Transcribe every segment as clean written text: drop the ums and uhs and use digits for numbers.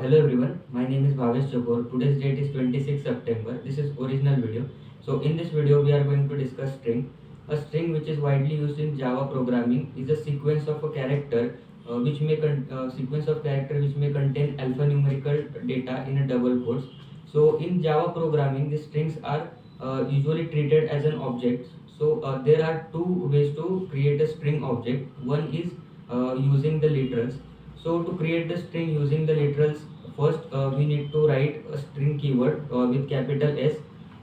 Hello everyone, my name is Bhavesh Chopor. Today's date is 26 September. This is original video. So in this video we are going to discuss string. A string which is widely used in Java programming is a sequence of a character sequence of character which may contain alphanumerical data in a double quotes. So in Java programming the strings are usually treated as an object. So there are two ways to create a string object. One is using the literals. So to create the string using the literals, first we need to write a string keyword with capital S,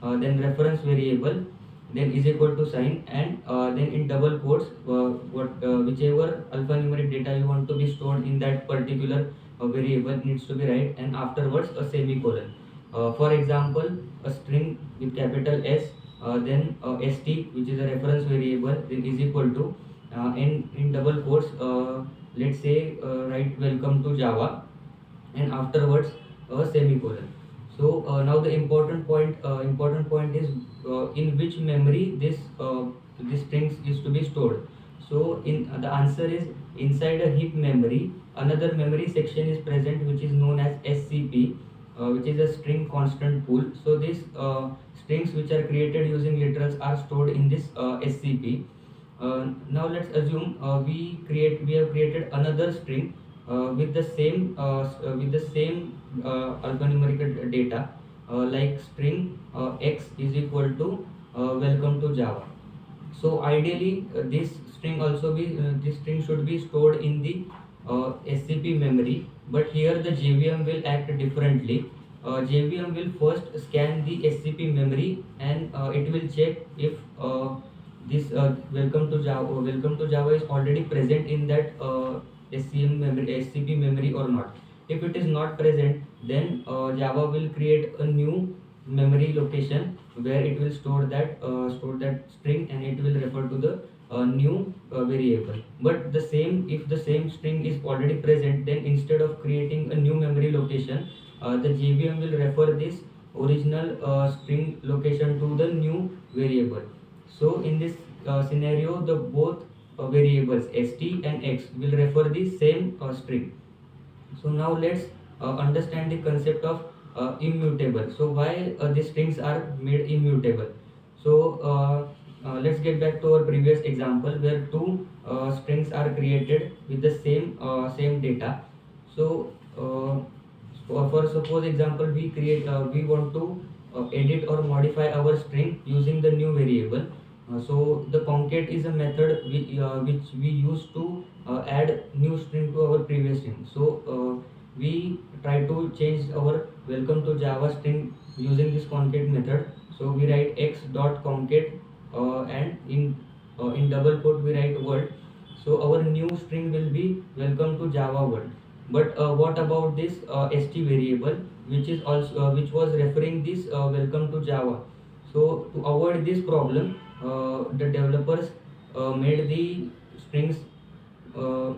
then reference variable, then is equal to sign, and then in double quotes whichever alphanumeric data you want to be stored in that particular variable needs to be write, and afterwards a semicolon. For example, a string with capital S, then st which is a reference variable, then is equal to, and in double quotes let's say write welcome to Java, and afterwards a semicolon. So now the important point is in which memory this strings is to be stored. So in the answer is inside a heap memory. Another memory section is present which is known as SCP, which is a string constant pool. So these strings which are created using literals are stored in this SCP. Now let's assume we have created another string with the same alphanumeric data, like string x is equal to welcome to Java. So ideally this string should be stored in the SCP memory, but here the JVM will act differently. JVM will first scan the SCP memory, and it will check if this welcome to Java is already present in that SCP memory or not. If it is not present, then Java will create a new memory location where it will store that string, and it will refer to the new variable. But if the same string is already present, then instead of creating a new memory location, the JVM will refer this original string location to the new variable. So in this scenario, the both variables st and x will refer the same string. So now let's understand the concept of immutable. So why these strings are made immutable? So let's get back to our previous example where two strings are created with the same data. So for suppose example, we want to edit or modify our string using the new variable. So the concat is a method which we use to add new string to our previous string. So we try to change our welcome to Java string using this concat method. So we write x dot concat, and in double quote we write world. So our new string will be welcome to Java world. But what about this st variable, which was referring this welcome to Java? So to avoid this problem, the developers made the uh,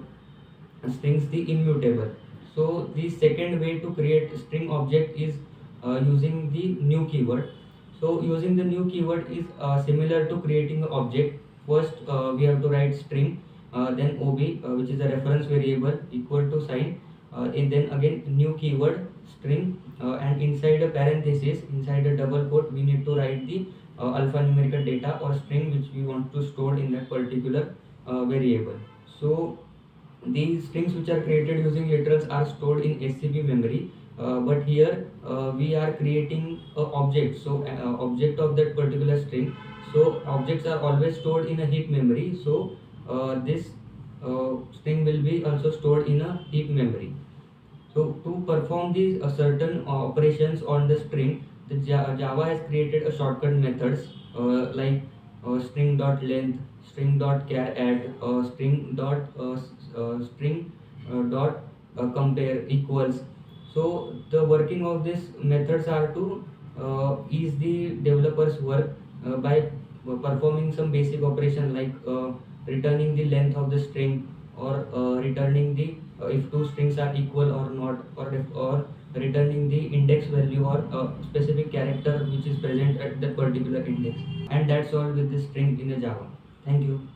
strings the immutable. So the second way to create a string object is using the new keyword. So using the new keyword is similar to creating an object. First we have to write string, then ob, which is a reference variable, equal to sign, and then again new keyword string, and inside a parenthesis, inside a double quote, we need to write the alphanumerical data or string which we want to store in that particular variable. So these strings which are created using literals are stored in SCP memory, but here we are creating a object. So object of that particular string. So objects are always stored in a heap memory. So this string will be also stored in a heap memory. So to perform these certain operations on the string, the Java has created a shortcut methods like string.length, string.char add, string dot compare equals. So the working of these methods are to ease the developers work by performing some basic operation like returning the length of the string, or returning the if two strings are equal or not, or returning the index value or specific character which is present at that particular index. And that's all with the string in the Java. Thank you.